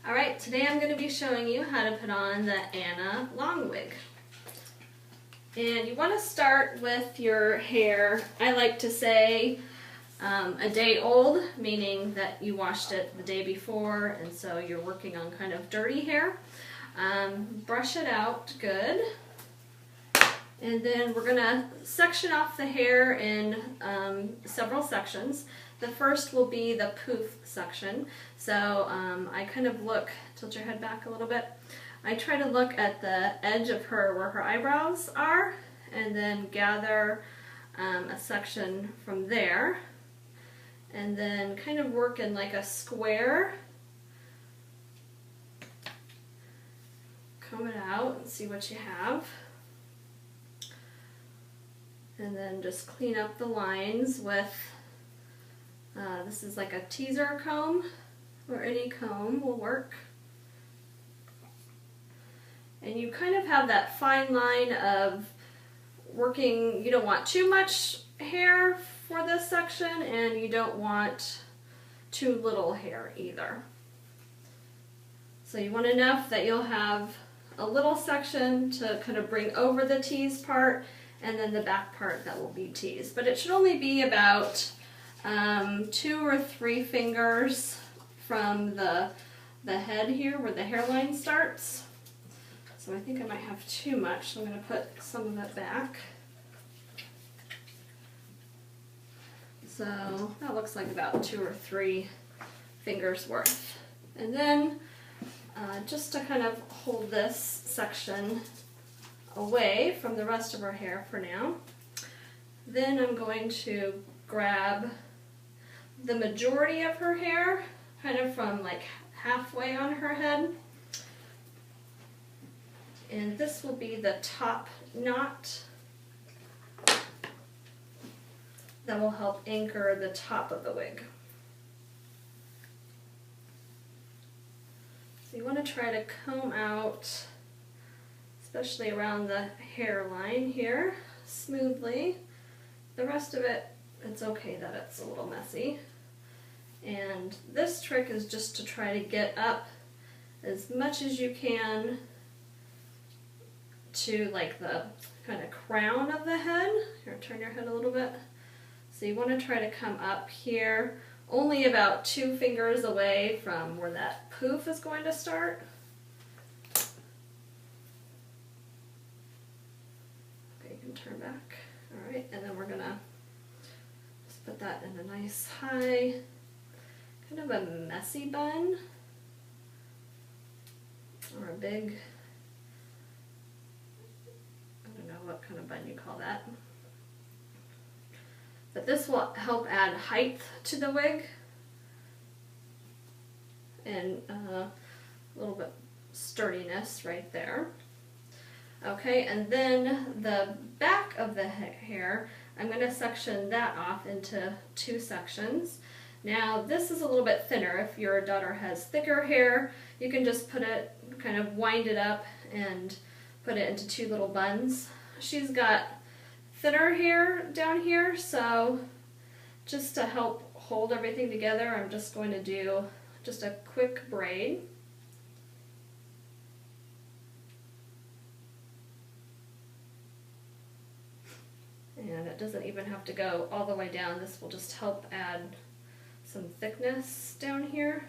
Alright, today I'm going to be showing you how to put on the Anna long wig. And you want to start with your hair, I like to say a day old, meaning that you washed it the day before and so you're working on kind of dirty hair. Brush it out good. And then we're going to section off the hair in several sections. The first will be the poof section. So I kind of look, tilt your head back a little bit. I try to look at the edge of her where her eyebrows are and then gather a section from there and then kind of work in like a square. Comb it out and see what you have. And then just clean up the lines with, this is like a teaser comb, or any comb will work. And you kind of have that fine line of working, you don't want too much hair for this section and you don't want too little hair either. So you want enough that you'll have a little section to kind of bring over the tease part and then the back part that will be teased. But it should only be about 2 or 3 fingers from the head here where the hairline starts. So I think I might have too much, so I'm going to put some of it back. So that looks like about 2 or 3 fingers worth. And then just to kind of hold this section away from the rest of her hair for now, then I'm going to grab the majority of her hair, kind of from like halfway on her head. And this will be the top knot that will help anchor the top of the wig. So you want to try to comb out, especially around the hairline here, smoothly. The rest of it, it's okay that it's a little messy. And this trick is just to try to get up as much as you can to like the kind of crown of the head. Here, turn your head a little bit. So you want to try to come up here, only about 2 fingers away from where that poof is going to start. Okay, you can turn back. All right, and then we're gonna just put that in a nice high, kind of a messy bun, or a big, I don't know what kind of bun you call that. But this will help add height to the wig and a little bit sturdiness right there. Okay, and then the back of the hair, I'm going to section that off into 2 sections. Now this is a little bit thinner. If your daughter has thicker hair, you can just put it, kind of wind it up and put it into 2 little buns. She's got thinner hair down here, so just to help hold everything together, I'm just going to do just a quick braid. And it doesn't even have to go all the way down. This will just help add some thickness down here.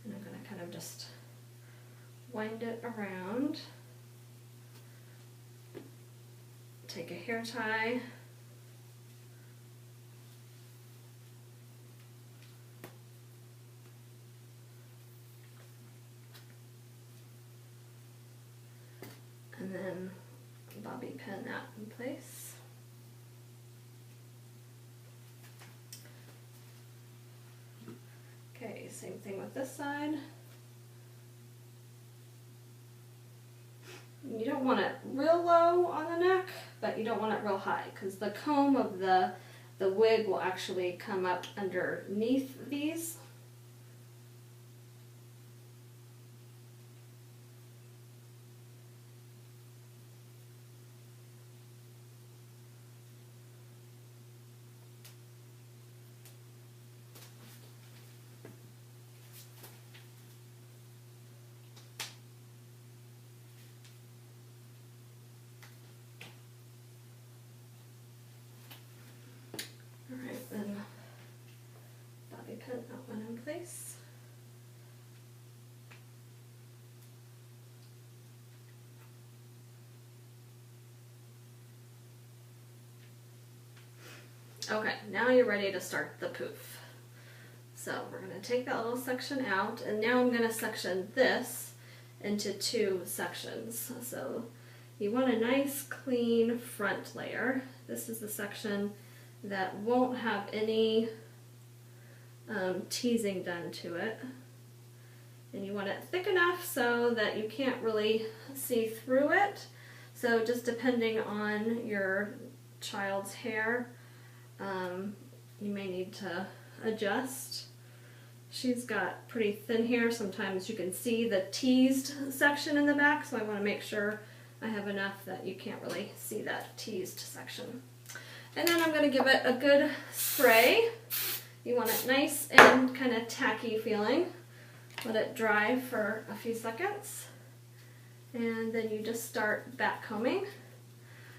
And I'm going to kind of just wind it around. Take a hair tie. And then bobby pin that in place. Okay, same thing with this side. You don't want it real low on the neck, but you don't want it real high because the comb of the wig will actually come up underneath these. in place. Okay, now you're ready to start the poof. So we're going to take that little section out, and now I'm going to section this into 2 sections. So you want a nice clean front layer. This is the section that won't have any teasing done to it. And you want it thick enough so that you can't really see through it. So just depending on your child's hair, you may need to adjust. She's got pretty thin hair. Sometimes you can see the teased section in the back, so I want to make sure I have enough that you can't really see that teased section. And then I'm going to give it a good spray. You want it nice and kind of tacky feeling. Let it dry for a few seconds. And then you just start back combing.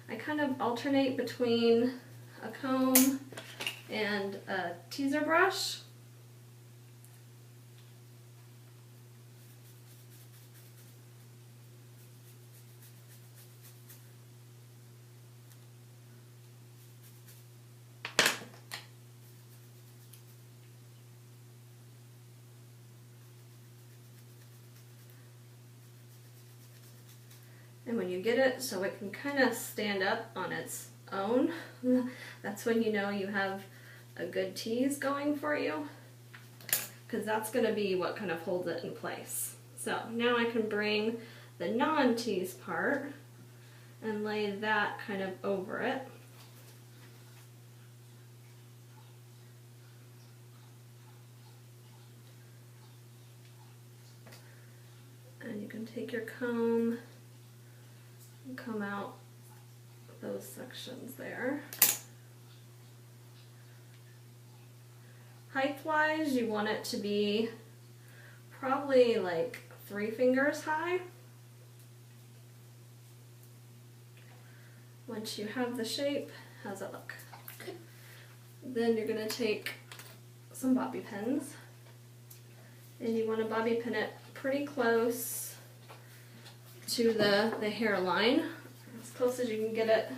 I kind of alternate between a comb and a teaser brush. And when you get it so it can kind of stand up on its own, that's when you know you have a good tease going for you, because that's going to be what kind of holds it in place. So now I can bring the non-tease part and lay that kind of over it. And you can take your comb and comb out those sections there. Height-wise, you want it to be probably like 3 fingers high. Once you have the shape, how's it look? Good. Then you're going to take some bobby pins, and you want to bobby pin it pretty close to the hairline, as close as you can get it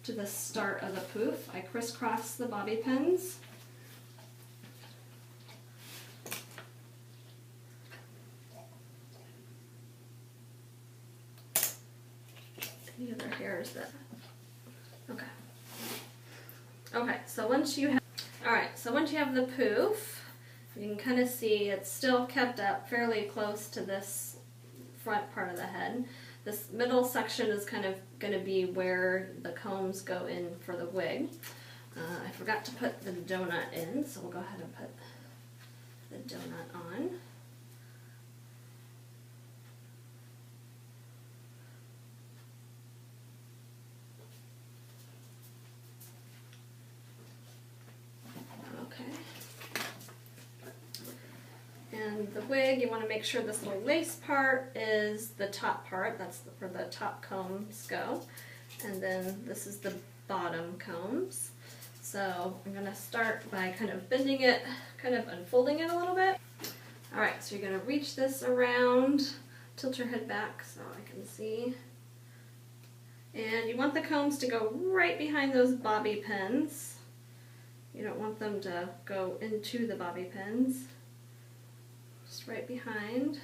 to the start of the poof. I crisscross the bobby pins. Any other hairs that, okay. Okay, so once you have the poof, you can kind of see it's still kept up fairly close to this front part of the head. This middle section is kind of going to be where the combs go in for the wig. I forgot to put the donut in, so we'll go ahead and put the donut on. And the wig, you want to make sure this little lace part is the top part. That's where the top combs go. And then this is the bottom combs. So I'm going to start by kind of bending it, kind of unfolding it a little bit. Alright, so you're going to reach this around, tilt your head back so I can see. And you want the combs to go right behind those bobby pins. You don't want them to go into the bobby pins. Just right behind,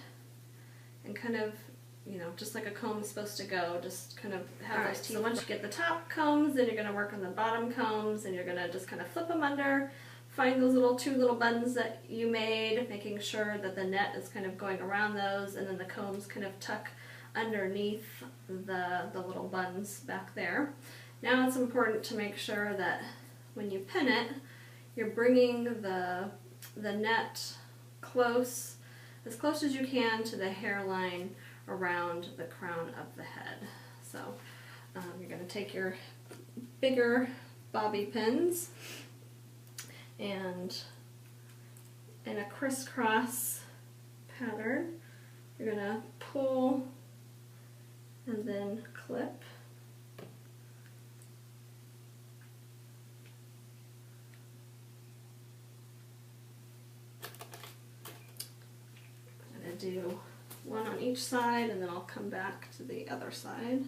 and kind of, you know, just like a comb is supposed to go, just kind of have those teeth. So once you get the top combs, then you're going to work on the bottom combs, and you're going to just kind of flip them under, find those two little buttons that you made, making sure that the net is kind of going around those, and then the combs kind of tuck underneath the little buns back there. Now it's important to make sure that when you pin it, you're bringing the net as close as you can to the hairline around the crown of the head. So you're going to take your bigger bobby pins, and in a crisscross pattern, you're going to pull and then clip. do one on each side, and then I'll come back to the other side.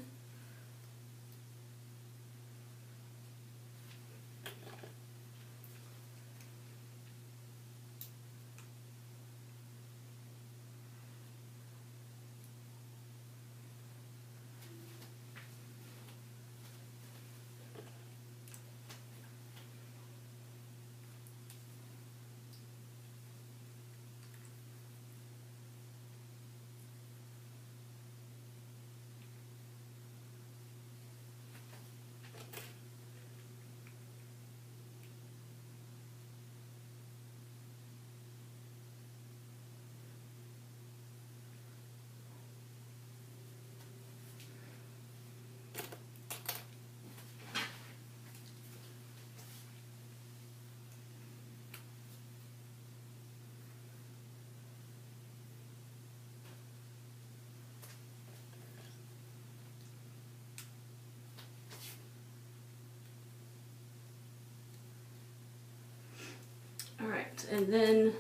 Alright, and then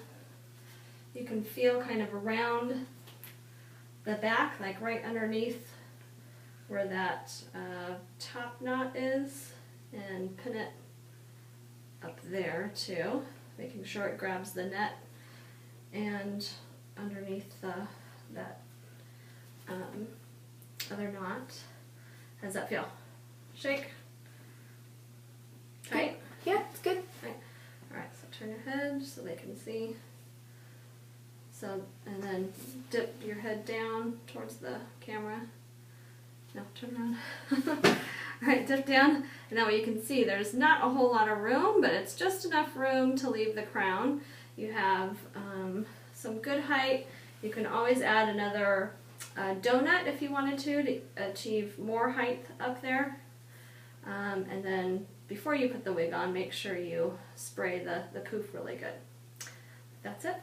you can feel kind of around the back, like right underneath where that top knot is, and pin it up there too, making sure it grabs the net and underneath that other knot. How does that feel? Shake? Tight? Yeah, it's good. Right. Alright, so turn your head so they can see. So, and then dip your head down towards the camera. No, turn around. Alright, dip down. And now you can see there's not a whole lot of room, but it's just enough room to leave the crown. You have some good height. You can always add another donut if you wanted to achieve more height up there. And then before you put the wig on, make sure you spray the poof really good. That's it.